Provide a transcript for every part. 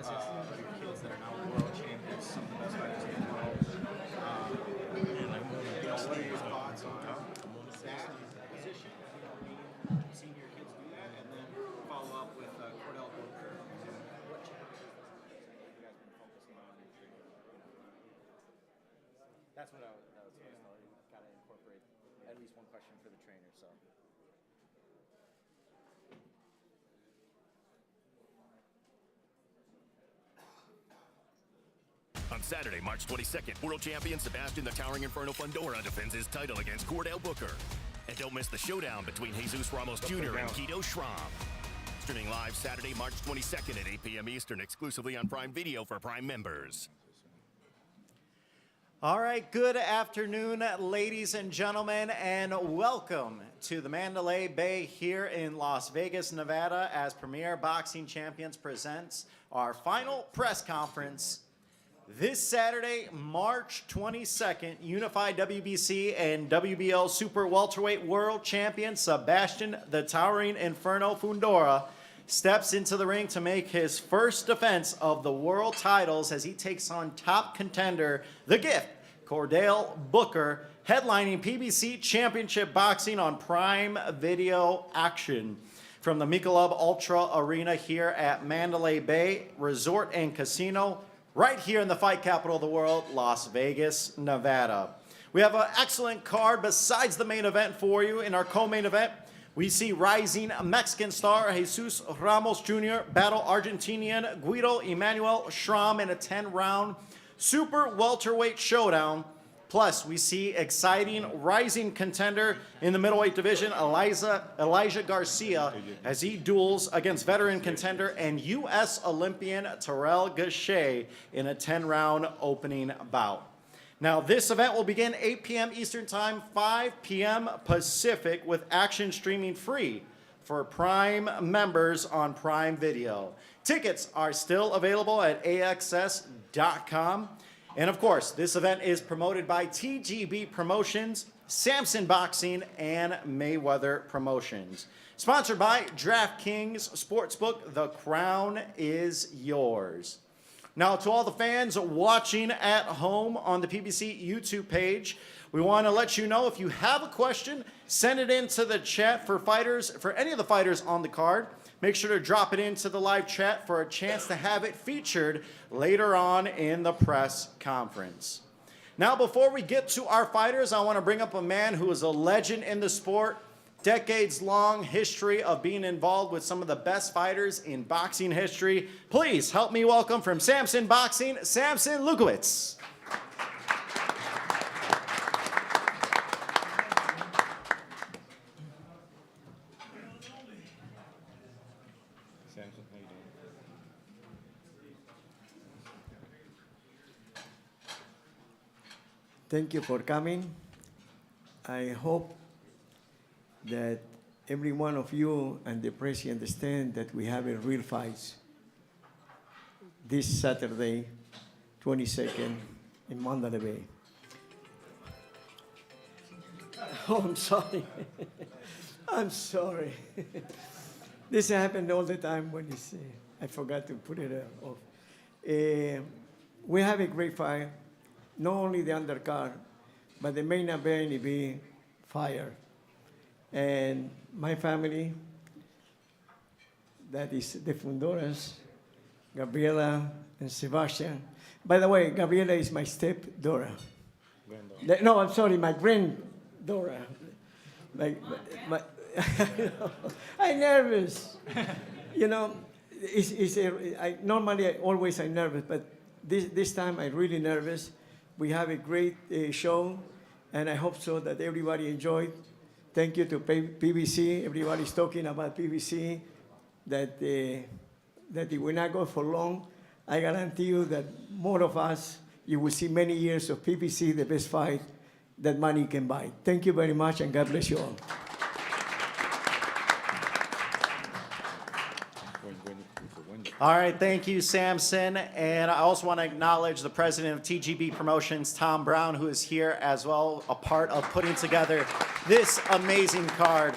kids that are now world champions, some of the best fighters in the world. What are your thoughts on that position? Seeing your kids do that, and then follow up with Chordale Booker. What challenges you guys been focusing on? That's what I was got to incorporate at least one question for the trainer. So. On Saturday, March 22nd, world champion Sebastian the Towering Inferno Fundora defends his title against Chordale Booker. And don't miss the showdown between Jesus Ramos Jr. and Guido Schramm. Streaming live Saturday, March 22nd at 8 p.m. Eastern, exclusively on Prime Video for Prime members. All right, good afternoon, ladies and gentlemen, and welcome to the Mandalay Bay here in Las Vegas, Nevada, as Premier Boxing Champions presents our final press conference. This Saturday, March 22nd, unified WBC and WBO Super Welterweight World Champion Sebastian the Towering Inferno Fundora steps into the ring to make his first defense of the world titles as he takes on top contender, The Gift, Chordale Booker, headlining PBC Championship Boxing on Prime Video Action. From the Michelob ULTRA Arena here at Mandalay Bay Resort and Casino, right here in the fight capital of the world, Las Vegas, Nevada. We have an excellent card besides the main event for you. In our co-main event, we see rising Mexican star Jesus Ramos Jr. battle Argentinian Guido Emmanuel Schramm in a 10-round super welterweight showdown. Plus, we see exciting rising contender in the middleweight division, Elijah Garcia, as he duels against veteran contender and U.S. Olympian Terrell Gausha in a 10-round opening bout. Now, this event will begin 8 p.m. Eastern Time, 5 p.m. Pacific, with action streaming free for Prime members on Prime Video. Tickets are still available at AXS.com. And of course, this event is promoted by TGB Promotions, Samson Boxing, and Mayweather Promotions. Sponsored by DraftKings Sportsbook, the crown is yours. Now, to all the fans watching at home on the PBC YouTube page, we want to let you know if you have a question, send it into the chat for fighters, for any of the fighters on the card. Make sure to drop it into the live chat for a chance to have it featured later on in the press conference. Now, before we get to our fighters, I want to bring up a man who is a legend in the sport, decades-long history of being involved with some of the best fighters in boxing history. Please help me welcome from Samson Boxing, Samson Lukowitz. Thank you for coming. I hope that every one of you and the press understand that we have a real fight this Saturday, 22nd, in Mandalay Bay. Oh, I'm sorry. I'm sorry. This happened all the time when it's, I forgot to put it off. We have a great fight. Not only the undercard, but the main event will be fire. And my family, that is the Fundoras, Gabriela and Sebastian. By the way, Gabriela is my stepdaughter. No, I'm sorry, my granddaughter. I'm nervous. You know, normally I'm nervous, but this time I'm really nervous. We have a great show, and I hope so that everybody enjoyed. Thank you to PBC. Everybody's talking about PBC, that it will not go for long. I guarantee you that more of us, you will see many years of PBC, the best fight that money can buy. Thank you very much, and God bless you all. All right, thank you, Samson. And I also want to acknowledge the president of TGB Promotions, Tom Brown, who is here as well, a part of putting together this amazing card.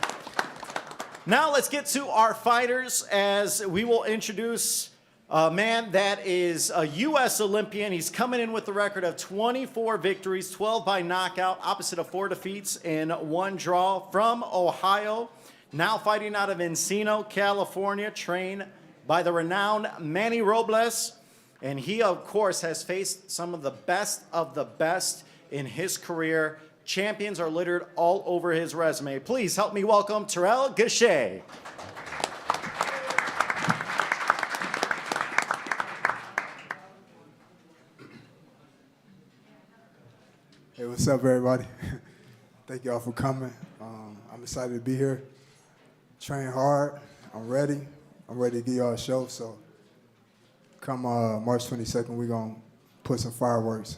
Now let's get to our fighters, as we will introduce A man that is a U.S. Olympian. He's coming in with a record of 24 victories, 12 by knockout, opposite of 4 defeats and 1 draw, from Ohio. Now fighting out of Encino, California, trained by the renowned Manny Robles. And he, of course, has faced some of the best in his career. Champions are littered all over his resume. Please help me welcome Terrell Gausha. Hey, what's up, everybody? Thank y'all for coming. I'm excited to be here. Train hard. I'm ready. I'm ready to give y'all a show. So come March 22nd, we're going to put some fireworks.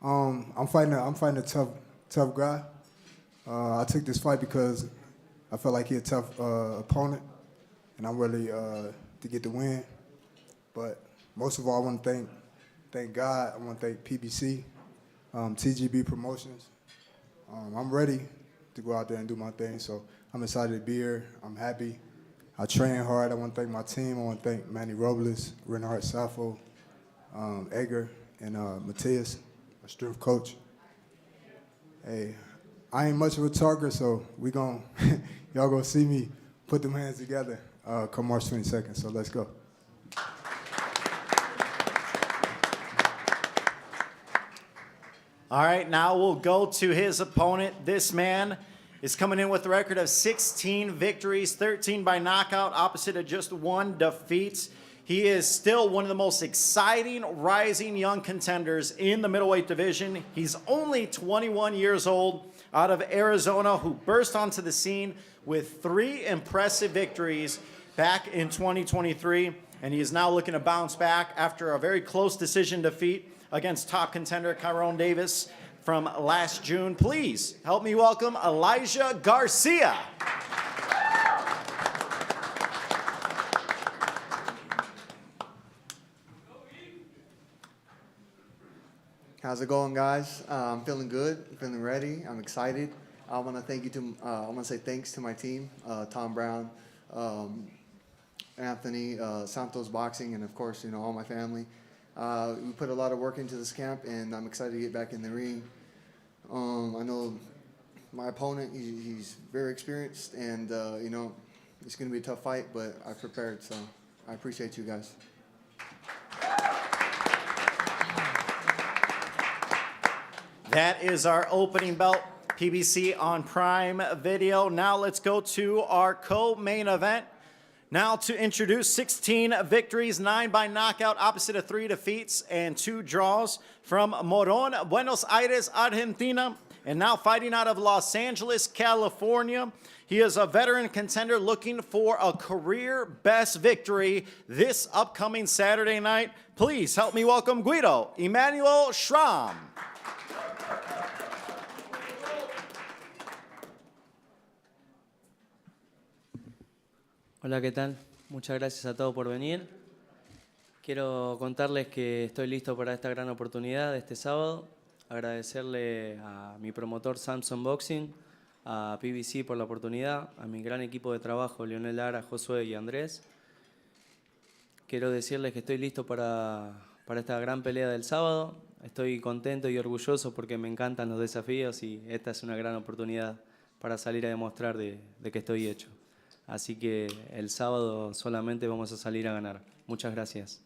I'm fighting a tough guy. I took this fight because I felt like he's a tough opponent, and I'm ready to get the win. But most of all, I want to thank God. I want to thank PBC. TGB Promotions. I'm ready to go out there and do my thing, so I'm excited to be here. I'm happy. I train hard. I want to thank my team. I want to thank Manny Robles, Renard Safo, Edgar, and Mateus, my strength coach. Hey, I ain't much of a talker, so y'all gonna see me put them hands together come March 22nd, so let's go. All right, now we'll go to his opponent. This man is coming in with a record of 16 victories, 13 by knockout, opposite of just 1 defeat. He is still one of the most exciting rising young contenders in the middleweight division. He's only 21 years old, out of Arizona, who burst onto the scene with 3 impressive victories back in 2023, and he is now looking to bounce back after a very close decision defeat against top contender Kyron Davis from last June. Please help me welcome Elijah Garcia. How's it going, guys? I'm feeling good. I'm feeling ready. I'm excited. I want to say thanks to my team, Tom Brown, Anthony, Santos Boxing, and of course, all my family. We put a lot of work into this camp, and I'm excited to get back in the ring. I know my opponent, he's very experienced, and, it's going to be a tough fight, but I've prepared, so I appreciate you guys. That is our opening belt, PBC on Prime Video. Now let's go to our co-main event. Now to introduce 16 victories, 9 by knockout, opposite of 3 defeats and 2 draws, from Morón, Buenos Aires, Argentina, and now fighting out of Los Angeles, California. He is a veteran contender looking for a career best victory this upcoming Saturday night. Please help me welcome Guido Emmanuel Schramm. Hola, ¿qué tal? Muchas gracias a todos por venir. Quiero contarles que estoy listo para esta gran oportunidad de este sábado. Agradecerle a mi promotor Samson Boxing, a PBC por la oportunidad, a mi gran equipo de trabajo, Leonel Lara, Josué y Andrés. Quiero decirles que estoy listo para esta gran pelea del sábado. Estoy contento y orgulloso porque me encantan los desafíos y esta es una gran oportunidad para salir a demostrar de que estoy hecho. Así que el sábado solamente vamos a salir a ganar. Muchas gracias.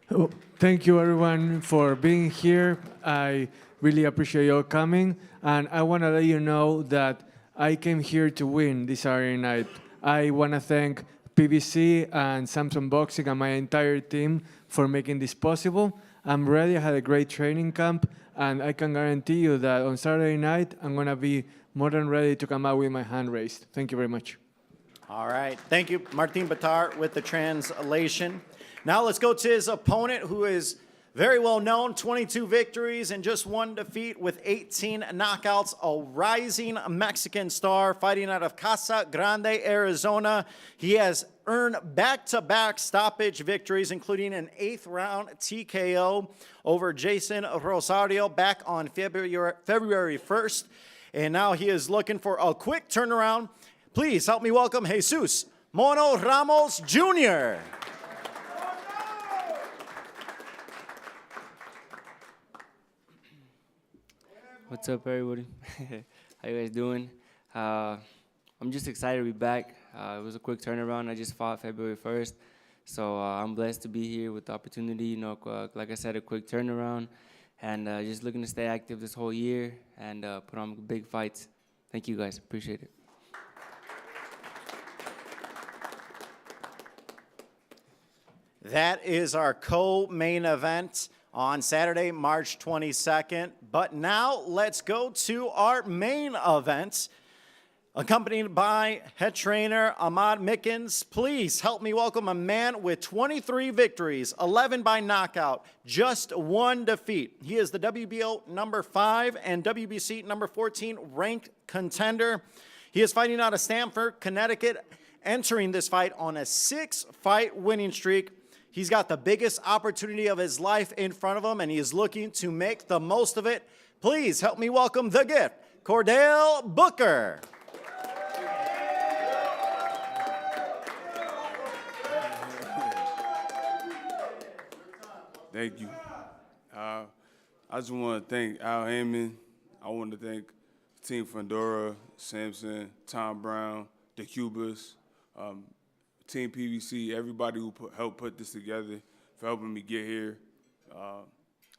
Oh, thank you everyone for being here. I really appreciate your coming, and I want to let you know that I came here to win this Saturday night. I want to thank PBC and Samson Boxing and my entire team for making this possible. I'm ready. I had a great training camp, and I can guarantee you that on Saturday night I'm going to be more than ready to come out with my hand raised. Thank you very much. All right. Thank you, Martin Batar, with the translation. Now let's go to his opponent, who is very well known, 22 victories and just 1 defeat with 18 knockouts, a rising Mexican star fighting out of Casa Grande, Arizona. He has earned back-to-back stoppage victories, including an 8th round TKO over Jason Rosario back on February 1st. And now he is looking for a quick turnaround. Please help me welcome Jesus Ramos Jr. What's up, everybody? How you guys doing? I'm just excited to be back. It was a quick turnaround. I just fought February 1st, so I'm blessed to be here with the opportunity. You know, like I said, a quick turnaround, and just looking to stay active this whole year and put on big fights. Thank you, guys. Appreciate it. That is our co-main event on Saturday, March 22nd. But now let's go to our main event, accompanied by head trainer Ahmad Mickens. Please help me welcome a man with 23 victories, 11 by knockout, just one defeat. He is the WBO number 5 and WBC number 14 ranked contender. He is fighting out of Stamford, Connecticut, entering this fight on a 6-fight winning streak. He's got the biggest opportunity of his life in front of him, and he is looking to make the most of it. Please help me welcome the gift, Chordale Booker. Thank you. I just want to thank Al Heyman. I want to thank Team Fundora, Samson, Tom Brown, the Cubas, Team PBC, everybody who helped put this together for helping me get here.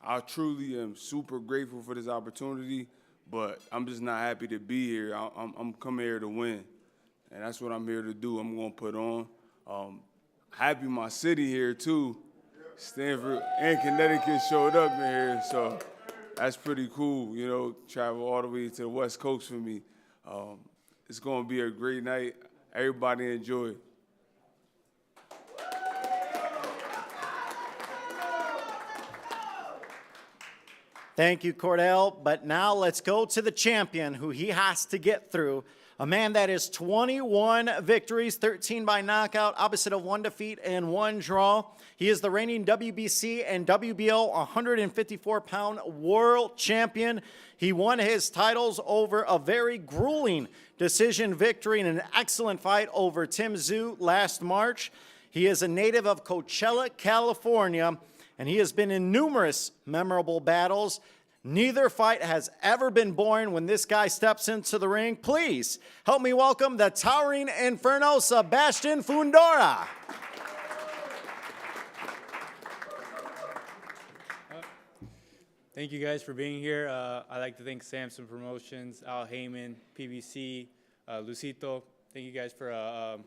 I truly am super grateful for this opportunity, but I'm just not happy to be here. I'm coming here to win, and that's what I'm here to do. I'm going to put on. Happy my city here, too. Stanford and Connecticut showed up in here, so that's pretty cool, you know, travel all the way to the West Coast for me. It's going to be a great night. Everybody enjoy it. Thank you, Chordale. But now let's go to the champion who he has to get through. A man that is 21 victories, 13 by knockout, opposite of 1 defeat and 1 draw. He is the reigning WBC and WBO 154-pound world champion. He won his titles over a very grueling decision victory in an excellent fight over Tim Tszyu last March. He is a native of Coachella, California, and he has been in numerous memorable battles. Neither fight has ever been boring when this guy steps into the ring. Please help me welcome the Towering Inferno, Sebastian Fundora. Thank you guys for being here. I'd like to thank Samson Promotions, Al Heyman, PBC, Lucito. Thank you guys for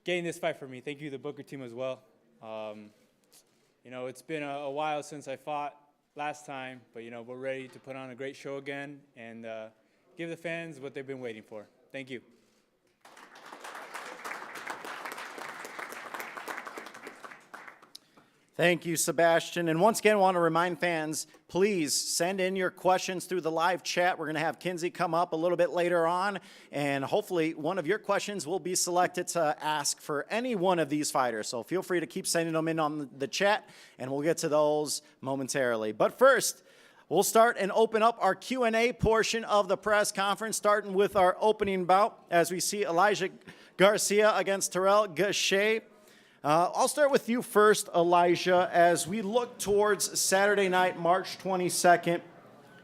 getting this fight for me. Thank you to the Booker team as well. You know, it's been a while since I fought last time, but, you know, we're ready to put on a great show again and give the fans what they've been waiting for. Thank you. Thank you, Sebastian. And once again, I want to remind fans, please send in your questions through the live chat. We're going to have Kinsey come up a little bit later on, and hopefully one of your questions will be selected to ask for any one of these fighters. So feel free to keep sending them in on the chat, and we'll get to those momentarily. But first, we'll start and open up our Q&A portion of the press conference, starting with our opening bout as we see Elijah Garcia against Terrell Gausha. I'll start with you first, Elijah. As we look towards Saturday night, March 22nd,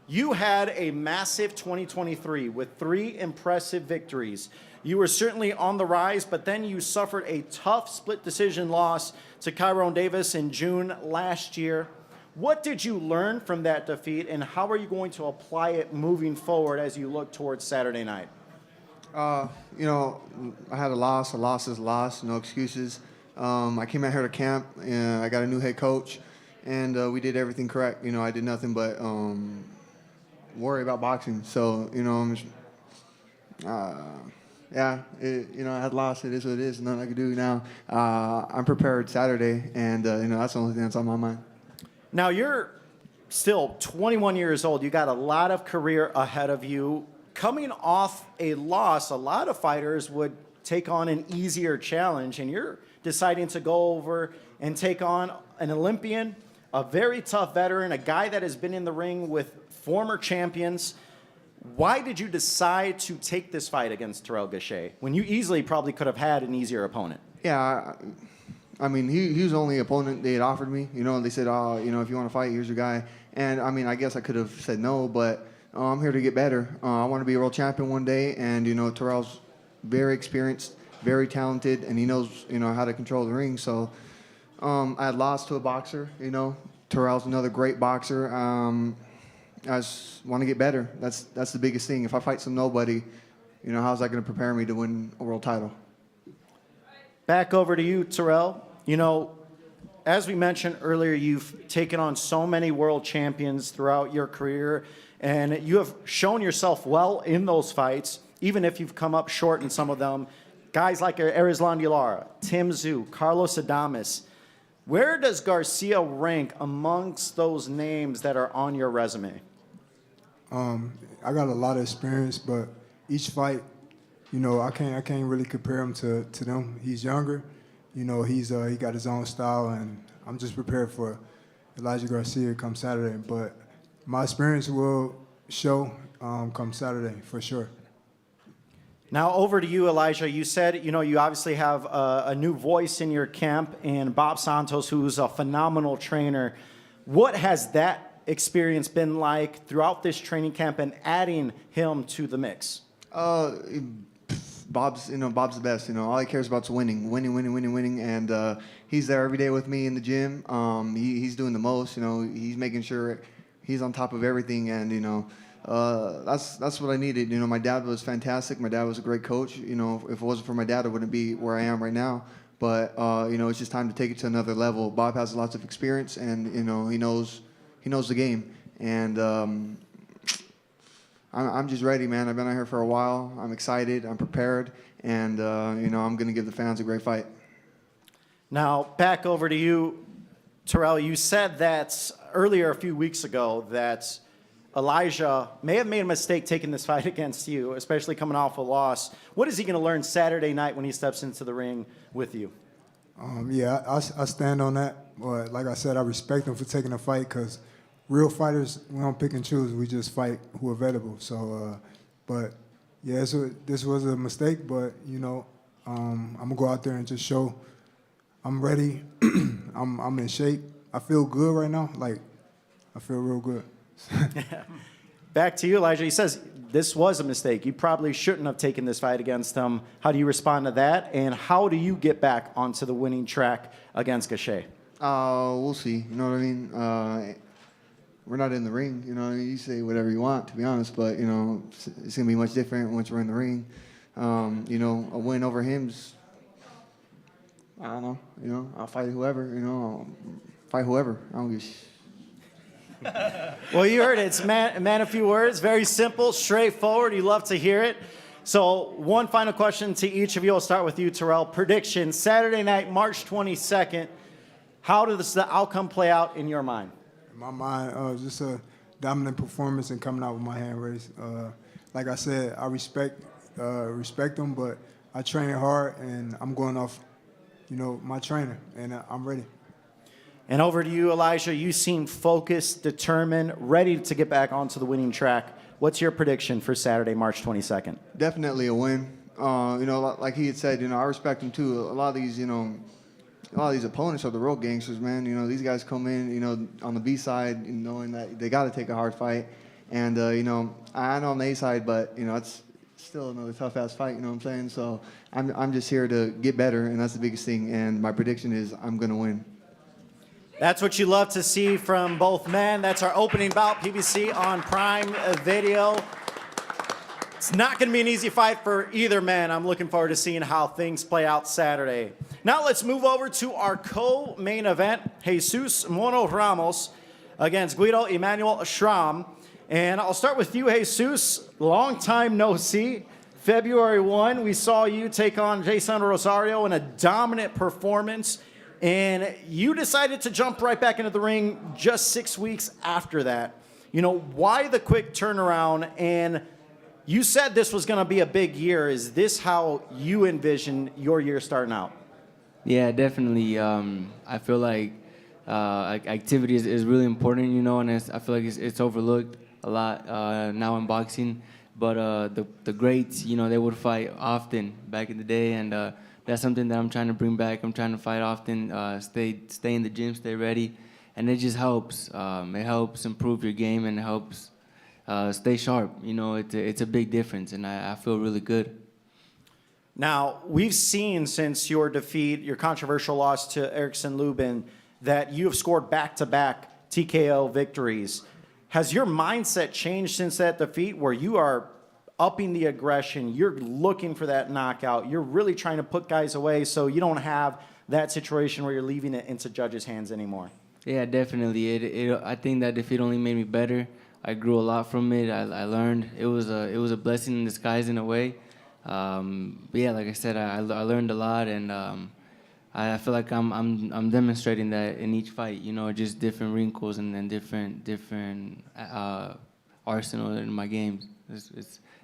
you had a massive 2023 with 3 impressive victories. You were certainly on the rise, but then you suffered a tough split decision loss to Kyron Davis in June last year. What did you learn from that defeat, and how are you going to apply it moving forward as you look towards Saturday night? You know, I had a loss. A loss is a loss, no excuses. I came out here to camp, and I got a new head coach, and we did everything correct. You know, I did nothing but worry about boxing. So, you know, I'm just, you know, I had lost. It is what it is. Nothing I can do now. I'm prepared Saturday, and, you know, that's the only thing that's on my mind. Now, you're still 21 years old. You got a lot of career ahead of you. Coming off a loss, a lot of fighters would take on an easier challenge, and you're deciding to go over and take on an Olympian, a very tough veteran, a guy that has been in the ring with former champions. Why did you decide to take this fight against Terrell Gausha when you easily probably could have had an easier opponent? Yeah, I mean, he was the only opponent they had offered me. You know, they said, oh, you know, if you want to fight, here's your guy. And I mean, I guess I could have said no, but I'm here to get better. I want to be a world champion one day, and you know, Terrell's very experienced, very talented, and he knows, you know, how to control the ring. So I had lost to a boxer. You know, Terrell's another great boxer. I just want to get better. That's the biggest thing. If I fight some nobody, you know, how's that going to prepare me to win a world title? Back over to you, Terrell. You know, as we mentioned earlier, you've taken on so many world champions throughout your career, and you have shown yourself well in those fights, even if you've come up short in some of them. Guys like Erislandy Lara, Tim Tszyu, Carlos Adames. Where does Garcia rank amongst those names that are on your resume? I got a lot of experience, but each fight, you know, I can't really compare him to them. He's younger, you know. He got his own style, and I'm just prepared for Elijah Garcia come Saturday. But my experience will show come Saturday for sure. Now over to you, Elijah. You said, you know, you obviously have a new voice in your camp in Bob Santos, who's a phenomenal trainer. What has that experience been like throughout this training camp and adding him to the mix? Bob's the best. You know, all he cares about is winning, and he's there every day with me in the gym. He's doing the most. You know, he's making sure he's on top of everything, and you know, that's what I needed. You know, my dad was fantastic. My dad was a great coach. You know, if it wasn't for my dad, I wouldn't be where I am right now. But you know, it's just time to take it to another level. Bob has lots of experience, and you know, he knows the game, and. I'm just ready, man. I've been out here for a while. I'm excited. I'm prepared. And, you know, I'm going to give the fans a great fight. Now, back over to you, Terrell. You said that earlier a few weeks ago that Elijah may have made a mistake taking this fight against you, especially coming off a loss. What is he going to learn Saturday night when he steps into the ring with you? Yeah, I stand on that. But like I said, I respect him for taking the fight because real fighters, we don't pick and choose. We just fight who are available. So, but yeah, this was a mistake. But you know, I'm gonna go out there and just show I'm ready. I'm in shape. I feel good right now. Like I feel real good. Back to you, Elijah. He says this was a mistake. You probably shouldn't have taken this fight against him. How do you respond to that? And how do you get back onto the winning track against Gausha? We'll see. You know what I mean? We're not in the ring, you know. You say whatever you want, to be honest, but you know, it's gonna be much different once we're in the ring. You know, a win over him's, I don't know. You know, I'll fight whoever. You know, I'll fight whoever. I don't give a Well, you heard it. It's man, a few words. Very simple, straightforward. You love to hear it. So, one final question to each of you. I'll start with you, Terrell. Prediction: Saturday night, March 22nd. How does the outcome play out in your mind? In my mind, just a dominant performance and coming out with my hand raised. Like I said, I respect them, but I train hard, and I'm going off, you know, my trainer, and I'm ready. And over to you, Elijah. You seem focused, determined, ready to get back onto the winning track. What's your prediction for Saturday, March 22nd? Definitely a win. You know, like he had said, you know, I respect him too. A lot of these, you know, a lot of these opponents are the real gangsters, man. You know, these guys come in, you know, on the B side, knowing that they got to take a hard fight. And, you know, I know on the A side, but, you know, it's still another tough-ass fight, you know what I'm saying? So I'm just here to get better, and that's the biggest thing. And my prediction is I'm going to win. That's what you love to see from both men. That's our opening bout, PBC on Prime Video. It's not going to be an easy fight for either man. I'm looking forward to seeing how things play out Saturday. Now let's move over to our co-main event, Jesus Ramos against Guido Emmanuel Schramm. And I'll start with you, Jesus. Long time no see. February 1, we saw you take on Jason Rosario in a dominant performance. And you decided to jump right back into the ring just 6 weeks after that. You know, why the quick turnaround? And you said this was going to be a big year. Is this how you envision your year starting out? Yeah, definitely. I feel like activity is really important, you know, and I feel like it's overlooked a lot now in boxing. But the greats, you know, they would fight often back in the day, and that's something that I'm trying to bring back. I'm trying to fight often, stay in the gym, stay ready, and it just helps. It helps improve your game and it helps stay sharp. You know, it's a big difference, and I feel really good. Now, we've seen since your defeat, your controversial loss to Erickson Lubin, that you have scored back-to-back TKO victories. Has your mindset changed since that defeat where you are upping the aggression, you're looking for that knockout, you're really trying to put guys away so you don't have that situation where you're leaving it into judges' hands anymore? Yeah, definitely. I think that defeat only made me better. I grew a lot from it. I learned. It was a blessing in disguise in a way. But yeah, like I said, I learned a lot, and I feel like I'm demonstrating that in each fight. You know, just different wrinkles and then different arsenal in my games.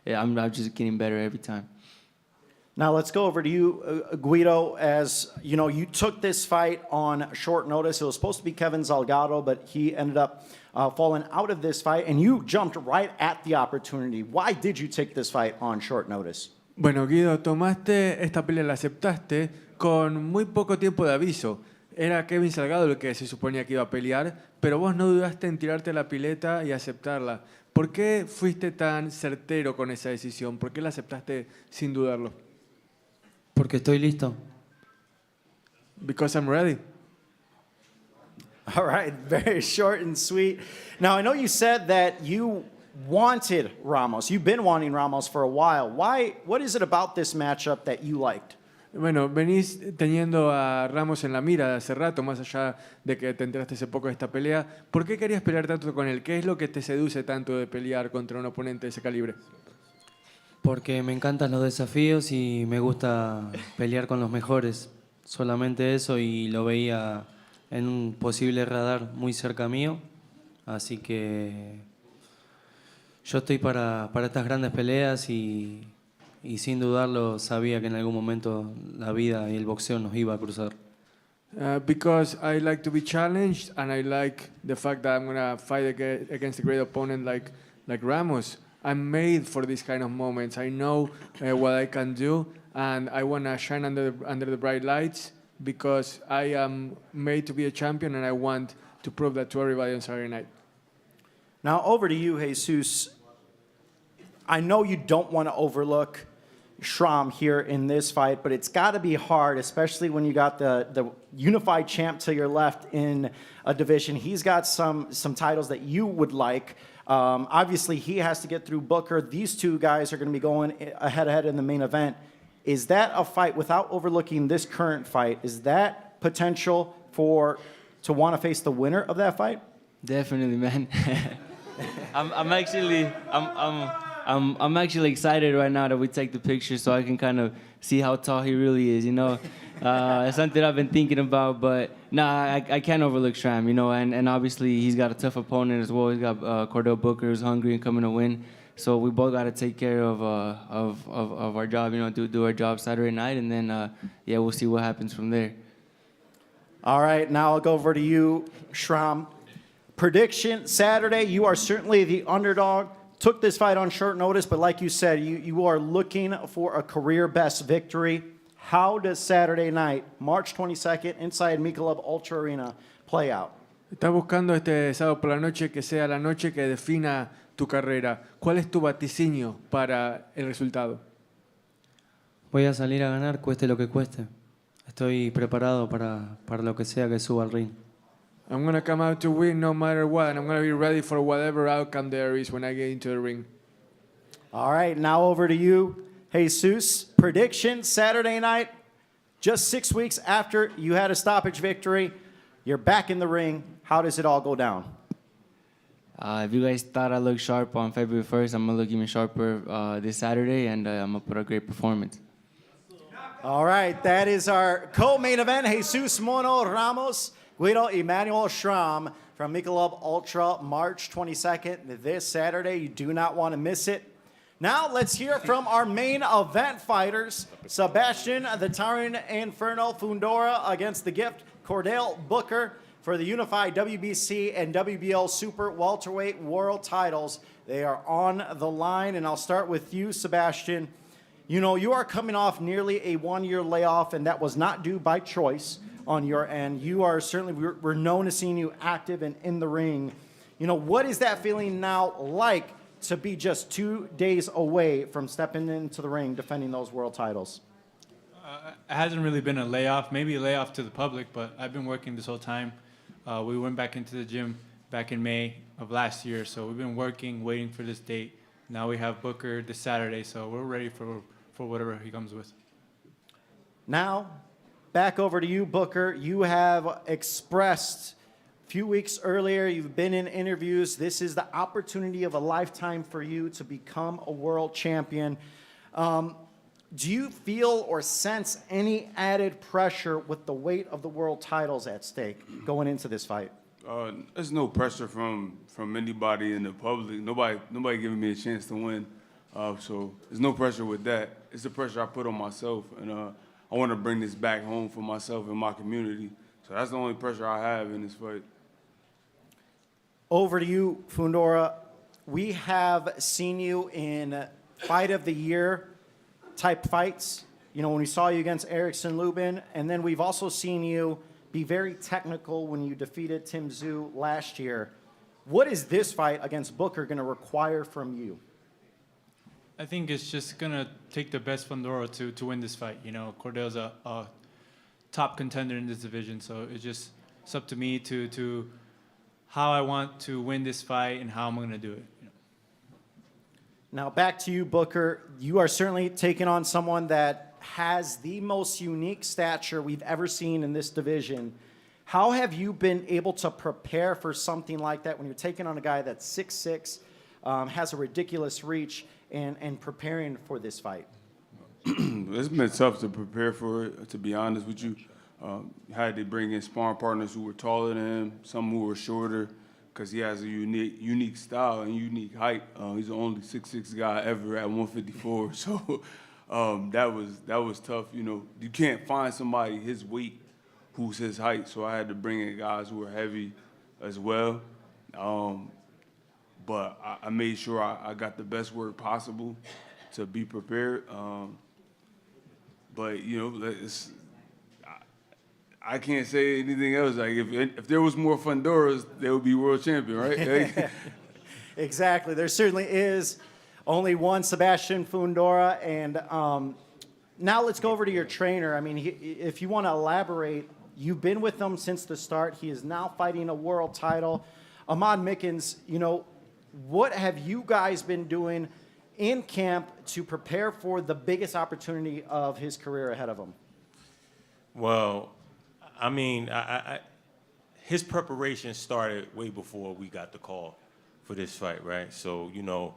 I'm just getting better every time. Now let's go over to you, Guido. As you know, you took this fight on short notice. It was supposed to be Kevin Zalgado, but he ended up falling out of this fight, and you jumped right at the opportunity. Why did you take this fight on short notice? Bueno, Guido, tomaste esta pelea, la aceptaste con muy poco tiempo de aviso. Era Kevin Salgado el que se suponía que iba a pelear, pero vos no dudaste en tirarte a la pileta y aceptarla. ¿Por qué fuiste tan certero con esa decisión? ¿Por qué la aceptaste sin dudarlo? Porque estoy listo. Because I'm ready. All right, very short and sweet. Now, I know you said that you wanted Ramos. You've been wanting Ramos for a while. Why? What is it about this matchup that you liked? Bueno, venís teniendo a Ramos en la mira de hace rato, más allá de que te enteraste hace poco de esta pelea. ¿Por qué querías pelear tanto con él? ¿Qué es lo que te seduce tanto de pelear contra un oponente de ese calibre? Porque me encantan los desafíos y me gusta pelear con los mejores. Solamente eso, y lo veía en un posible radar muy cerca mío. Así que yo estoy para estas grandes peleas y sin dudarlo sabía que en algún momento la vida y el boxeo nos iba a cruzar. Because I like to be challenged, and I like the fact that I'm going to fight against a great opponent like Ramos. I'm made for these kind of moments. I know what I can do, and I want to shine under the bright lights because I am made to be a champion, and I want to prove that to everybody on Saturday night. Now, over to you, Jesus. I know you don't want to overlook Schramm here in this fight, but it's got to be hard, especially when you got the unified champ to your left in a division. He's got some titles that you would like. Obviously, he has to get through Booker. These two guys are going to be going head-to-head in the main event. Is that a fight, without overlooking this current fight, is that potential to want to face the winner of that fight? Definitely, man. I'm actually excited right now that we take the picture so I can kind of see how tall he really is, you know. It's something I've been thinking about, but I can't overlook Schramm, you know, and obviously he's got a tough opponent as well. He's got Chordale Booker, who's hungry and coming to win. So we both got to take care of our job, you know, do our job Saturday night, and then, yeah, we'll see what happens from there. All right, now I'll go over to you, Schramm. Prediction, Saturday, you are certainly the underdog. Took this fight on short notice, but like you said, you are looking for a career-best victory. How does Saturday night, March 22nd, inside Michelob ULTRA Arena, play out? Estás buscando este sábado por la noche que sea la noche que defina tu carrera. ¿Cuál es tu vaticinio para el resultado? Voy a salir a ganar, cueste lo que cueste. Estoy preparado para lo que sea que suba al ring. I'm going to come out to win no matter what, and I'm going to be ready for whatever outcome there is when I get into the ring. All right, now over to you, Jesus. Prediction, Saturday night, just 6 weeks after you had a stoppage victory. You're back in the ring. How does it all go down? If you guys thought I looked sharp on February 1st, I'm going to look even sharper this Saturday, and I'm going to put a great performance. All right, that is our co-main event, Jesus Mono Ramos, Guido Emmanuel Schramm from Michelob ULTRA, March 22nd, this Saturday. You do not want to miss it. Now let's hear from our main event fighters. Sebastian, the Towering Inferno Fundora against the gift, Chordale Booker for the unified WBC and WBO Super Welterweight World titles. They are on the line, and I'll start with you, Sebastian. You know, you are coming off nearly a 1-year layoff, and that was not due by choice on your end. You are certainly, we're known as seeing you active and in the ring. You know, what is that feeling now like to be just 2 days away from stepping into the ring, defending those world titles? It hasn't really been a layoff, maybe a layoff to the public, but I've been working this whole time. We went back into the gym back in May of last year, so we've been working, waiting for this date. Now we have Booker this Saturday, so we're ready for whatever he comes with. Now, back over to you, Booker. You have expressed a few weeks earlier, you've been in interviews. This is the opportunity of a lifetime for you to become a world champion. Do you feel or sense any added pressure with the weight of the world titles at stake going into this fight? There's no pressure from anybody in the public. Nobody giving me a chance to win. So there's no pressure with that. It's the pressure I put on myself, and I want to bring this back home for myself and my community. So that's the only pressure I have in this fight. Over to you, Fundora. We have seen you in fight of the year type fights. You know, when we saw you against Erickson Lubin, and then we've also seen you be very technical when you defeated Tim Tszyu last year. What is this fight against Booker going to require from you? I think it's just going to take the best Fundora to win this fight. You know, Chordale's a top contender in this division, so it's up to me to how I want to win this fight and how I'm going to do it. You know. Now back to you, Booker. You are certainly taking on someone that has the most unique stature we've ever seen in this division. How have you been able to prepare for something like that when you're taking on a guy that's 6'6", has a ridiculous reach, and preparing for this fight? It's been tough to prepare for it, to be honest with you. Had to bring in sparring partners who were taller than him, some who were shorter, because he has a unique style and unique height. He's the only 6'6" guy ever at 154. So that was tough. You know, you can't find somebody his weight who's his height. So I had to bring in guys who were heavy as well. But I made sure I got the best work possible to be prepared. But you know, I can't say anything else. Like if there was more Fundoras, they would be world champion, right? Exactly. There certainly is only one Sebastian Fundora. And now let's go over to your trainer. I mean, if you want to elaborate, you've been with him since the start. He is now fighting a world title. Ahmad Mickens, you know, what have you guys been doing in camp to prepare for the biggest opportunity of his career ahead of him? Well, I mean, his preparation started way before we got the call for this fight, right? So, you know,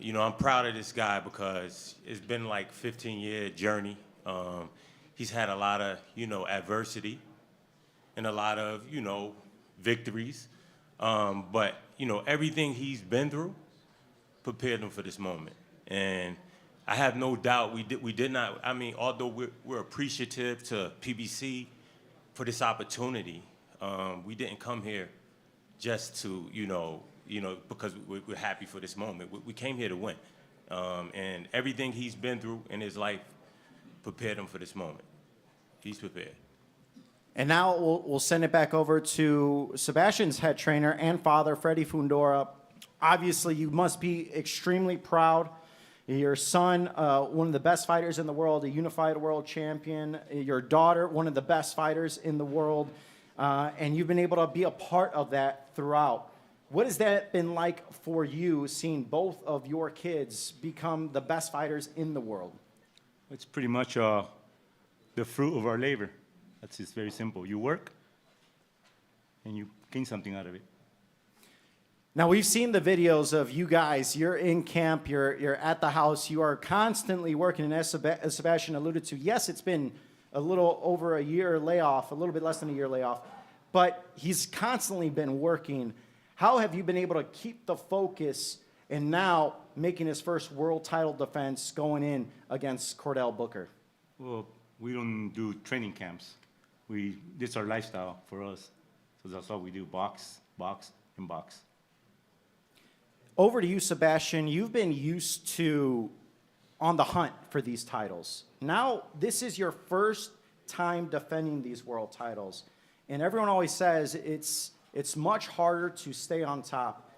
I'm proud of this guy because it's been like a 15-year journey. He's had a lot of, you know, adversity and a lot of, you know, victories. But, you know, everything he's been through prepared him for this moment. And I have no doubt we did not, I mean, although we're appreciative to PBC for this opportunity, we didn't come here just to, you know, because we're happy for this moment. We came here to win. And everything he's been through in his life prepared him for this moment. He's prepared. And now we'll send it back over to Sebastian's head trainer and father, Freddie Fundora. Obviously, you must be extremely proud. Your son, one of the best fighters in the world, a unified world champion. Your daughter, one of the best fighters in the world. And you've been able to be a part of that throughout. What has that been like for you, seeing both of your kids become the best fighters in the world? It's pretty much the fruit of our labor. That's just very simple. You work, and you gain something out of it. Now, we've seen the videos of you guys. You're in camp. You're at the house. You are constantly working. And as Sebastian alluded to, yes, it's been a little over a year layoff, a little bit less than a year layoff, but he's constantly been working. How have you been able to keep the focus and now making his first world title defense going in against Chordale Booker? Well, we don't do training camps. This is our lifestyle for us. So that's all we do, box, and box. Over to you, Sebastian. You've been used to on the hunt for these titles. Now, this is your first time defending these world titles. And everyone always says it's much harder to stay on top.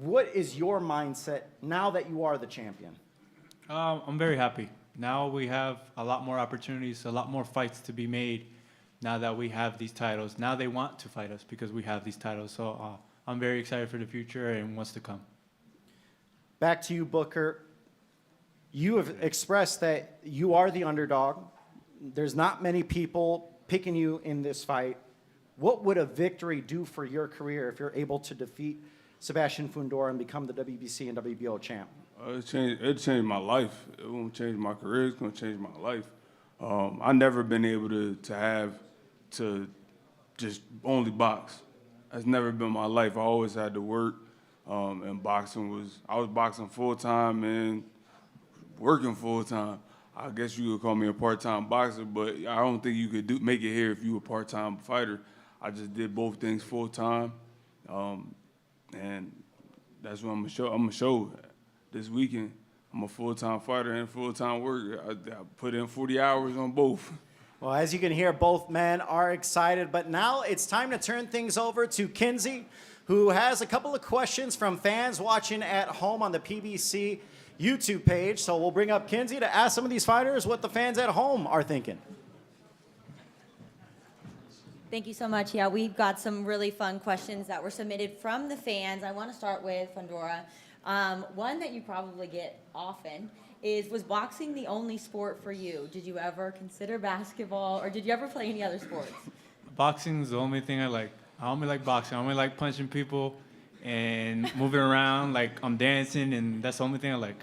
What is your mindset now that you are the champion? I'm very happy. Now we have a lot more opportunities, a lot more fights to be made now that we have these titles. Now they want to fight us because we have these titles. So I'm very excited for the future and what's to come. Back to you, Booker. You have expressed that you are the underdog. There's not many people picking you in this fight. What would a victory do for your career if you're able to defeat Sebastian Fundora and become the WBC and WBO champ? It changed my life. It won't change my career. It's going to change my life. I've never been able to just only box. That's never been my life. I always had to work, and I was boxing full-time and working full-time. I guess you could call me a part-time boxer, but I don't think you could make it here if you were a part-time fighter. I just did both things full-time, and that's what I'm gonna show this weekend. I'm a full-time fighter and full-time worker. I put in 40 hours on both. Well, as you can hear, both men are excited, but now it's time to turn things over to Kinsey, who has a couple of questions from fans watching at home on the PBC YouTube page. So we'll bring up Kinsey to ask some of these fighters what the fans at home are thinking. Thank you so much. Yeah, we've got some really fun questions that were submitted from the fans. I want to start with Fundora. One that you probably get often is, was boxing the only sport for you? Did you ever consider basketball, or did you ever play any other sports? Boxing's the only thing I like. I only like boxing. I only like punching people and moving around like I'm dancing, and that's the only thing I like.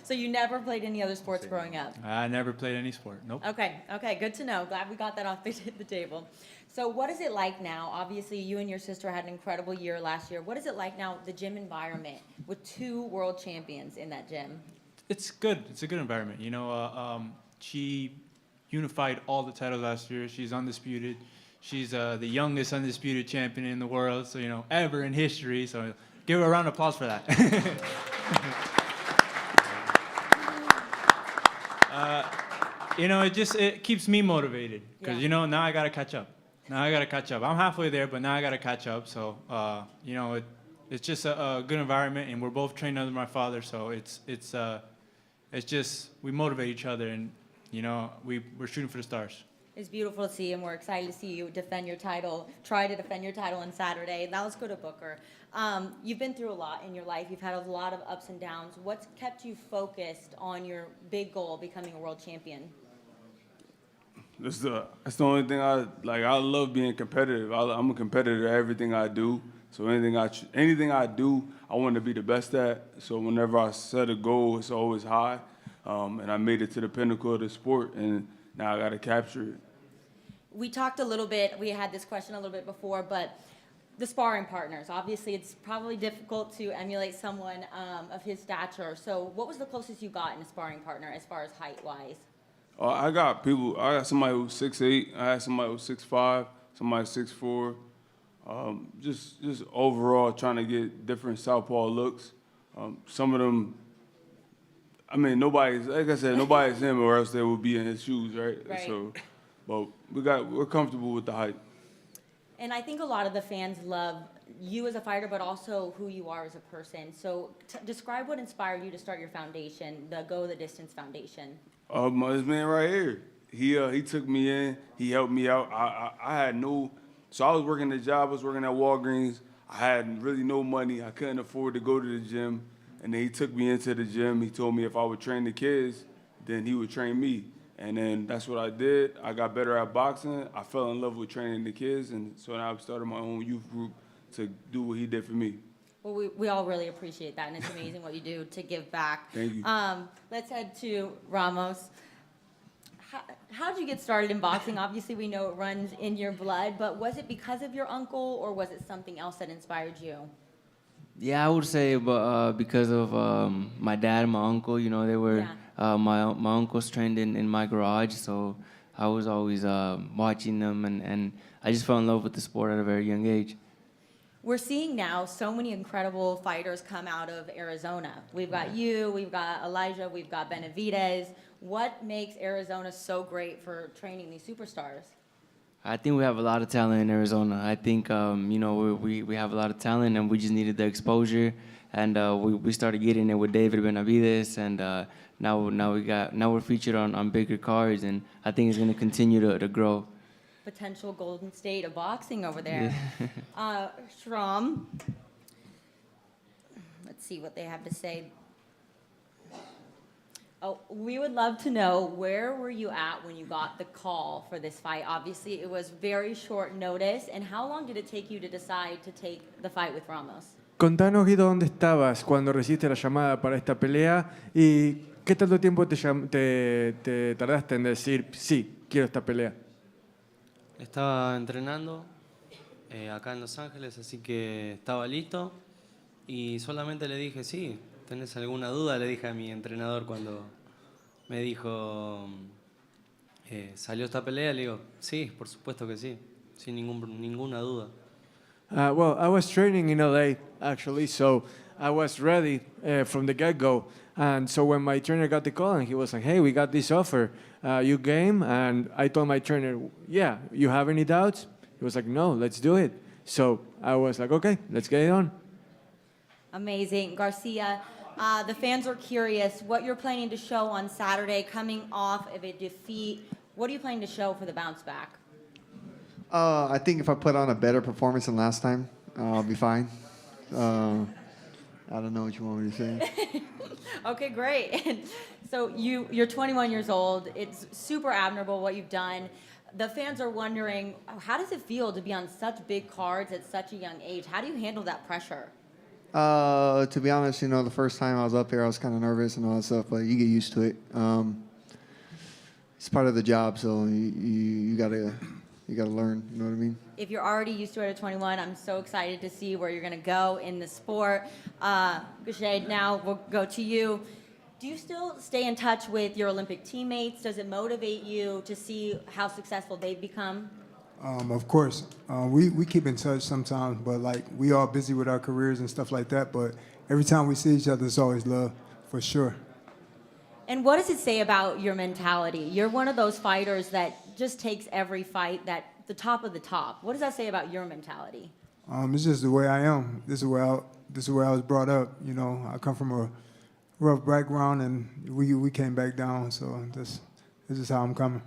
So you never played any other sports growing up? I never played any sport, nope. Okay, good to know. Glad we got that off the table. So what is it like now? Obviously, you and your sister had an incredible year last year. What is it like now, the gym environment, with 2 world champions in that gym? It's good. It's a good environment. You know, she unified all the titles last year. She's undisputed. She's the youngest undisputed champion in the world, so, you know, ever in history. So give her a round of applause for that. You know, it keeps me motivated because, you know, now I got to catch up. I'm halfway there, but now I got to catch up. So, you know, it's just a good environment, and we're both trained under my father. So it's just, we motivate each other, and, you know, we're shooting for the stars. It's beautiful to see, and we're excited to see you defend your title, try to defend your title on Saturday. Now let's go to Booker. You've been through a lot in your life. You've had a lot of ups and downs. What's kept you focused on your big goal, becoming a world champion? That's the only thing I like. I love being competitive. I'm a competitor at everything I do. So anything I do, I want to be the best at. So whenever I set a goal, it's always high. And I made it to the pinnacle of the sport, and now I got to capture it. We talked a little bit, we had this question a little bit before, but the sparring partners, obviously it's probably difficult to emulate someone of his stature. So what was the closest you got in a sparring partner as far as height-wise? I got somebody who's 6'8", I had somebody who's 6'5", somebody 6'4". Just overall trying to get different southpaw looks. Some of them, I mean, nobody's him, or else they would be in his shoes, right? So, but we're comfortable with the height. And I think a lot of the fans love you as a fighter, but also who you are as a person. So describe what inspired you to start your foundation, the Go the Distance Foundation. This man right here, he took me in, he helped me out. So I was working the job, I was working at Walgreens. I had really no money. I couldn't afford to go to the gym. And then he took me into the gym. He told me if I would train the kids, then he would train me. And then that's what I did. I got better at boxing. I fell in love with training the kids. And so now I've started my own youth group to do what he did for me. Well, we all really appreciate that, and it's amazing what you do to give back. Thank you. Let's head to Ramos. How did you get started in boxing? Obviously, we know it runs in your blood, but was it because of your uncle, or was it something else that inspired you? Yeah, I would say because of my dad and my uncle. You know, they were my uncles trained in my garage, so I was always watching them, and I just fell in love with the sport at a very young age. We're seeing now so many incredible fighters come out of Arizona. We've got you, we've got Elijah, we've got Benavidez. What makes Arizona so great for training these superstars? I think we have a lot of talent in Arizona. I think we have a lot of talent, and we just needed the exposure. And we started getting it with David Benavidez, and now we're featured on bigger cards, and I think it's going to continue to grow. Potential Golden State of boxing over there. Schramm, let's see what they have to say. Oh, we would love to know, where were you at when you got the call for this fight? Obviously, it was very short notice. And how long did it take you to decide to take the fight with Ramos? Contanos, Guido, dónde estabas cuando recibiste la llamada para esta pelea y qué tanto tiempo te tardaste en decir, sí, quiero esta pelea. Estaba entrenando acá en Los Ángeles, así que estaba listo y solamente le dije, sí, ¿tenés alguna duda? Le dije a mi entrenador cuando me dijo, ¿salió esta pelea? Le digo, sí, por supuesto que sí, sin ninguna duda. Well, I was training in LA, actually, so I was ready from the get-go. And so when my trainer got the call and he was like, hey, we got this offer, you game? And I told my trainer, yeah, you have any doubts? He was like, no, let's do it. So I was like, okay, let's get it on. Amazing. Garcia, the fans are curious what you're planning to show on Saturday coming off of a defeat. What are you planning to show for the bounce back? I think if I put on a better performance than last time, I'll be fine. I don't know what you want me to say. Okay, great. So you're 21 years old. It's super admirable what you've done. The fans are wondering, how does it feel to be on such big cards at such a young age? How do you handle that pressure? To be honest, the first time I was up here, I was kind of nervous and all that stuff, but you get used to it. It's part of the job, so you gotta learn. You know what I mean? If you're already used to it at 21, I'm so excited to see where you're going to go in the sport. Gushade, now we'll go to you. Do you still stay in touch with your Olympic teammates? Does it motivate you to see how successful they've become? Of course. We keep in touch sometimes, but we all busy with our careers and stuff like that. But every time we see each other, it's always love, for sure. And what does it say about your mentality? You're one of those fighters that just takes every fight the top of the top. What does that say about your mentality? It's just the way I am. This is where I was brought up. I come from a rough background, and we came back down. So this is how I'm coming.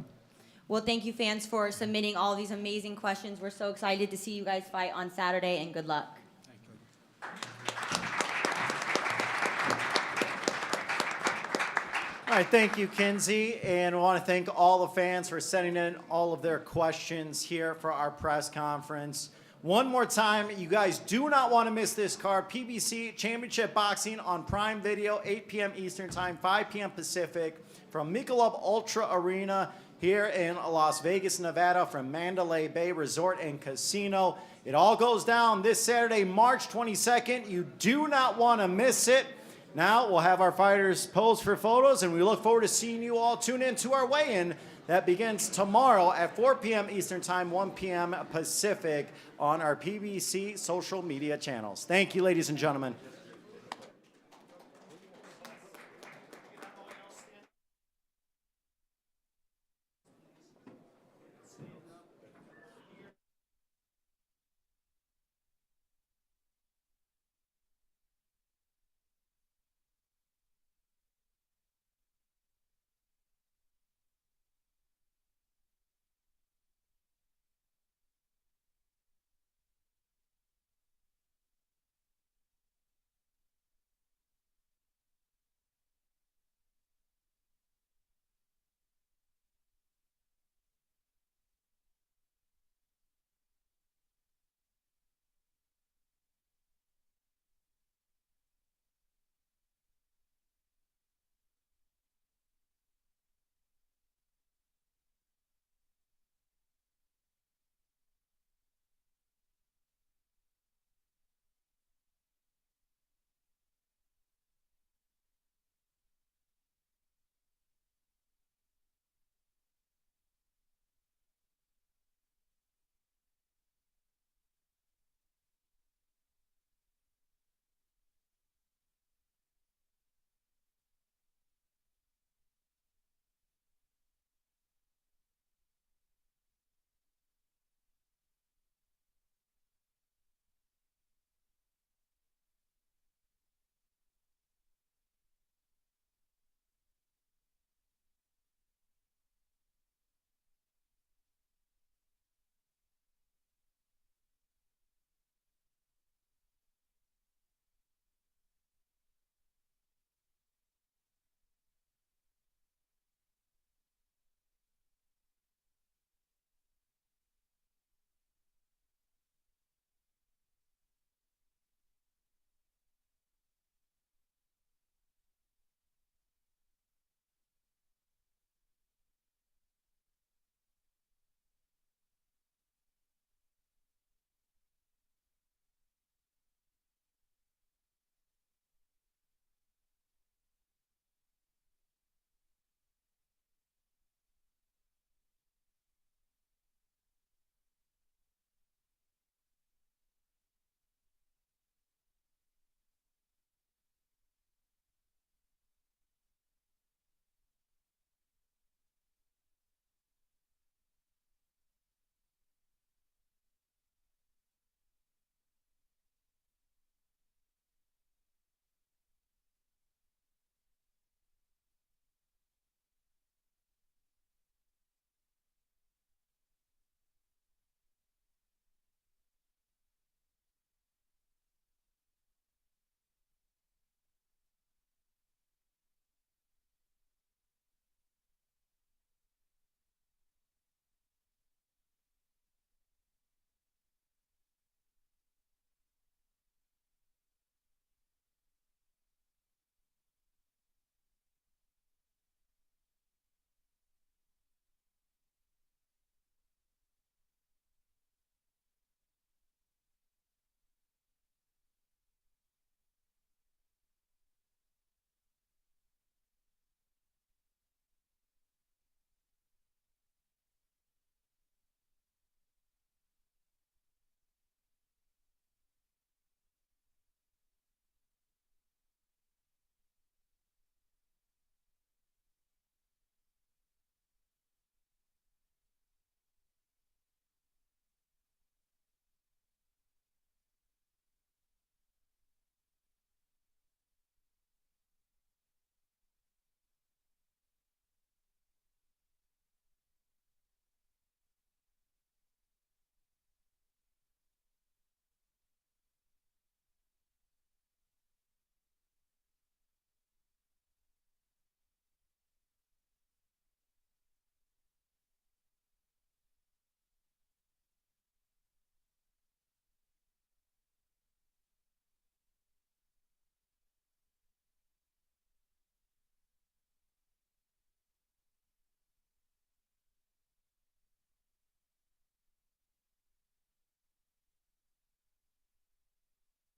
Well, thank you, fans, for submitting all these amazing questions. We're so excited to see you guys fight on Saturday, and good luck. All right, thank you, Kinsey, and I want to thank all the fans for sending in all of their questions here for our press conference. One more time, you guys do not want to miss this card. PBC Championship Boxing on Prime Video, 8 p.m. Eastern Time, 5 p.m. Pacific, from Michelob ULTRA Arena here in Las Vegas, Nevada, from Mandalay Bay Resort and Casino. It all goes down this Saturday, March 22nd. You do not want to miss it. Now we'll have our fighters pose for photos, and we look forward to seeing you all tune in to our weigh-in that begins tomorrow at 4 p.m. Eastern Time, 1 p.m. Pacific on our PBC social media channels. Thank you, ladies and gentlemen.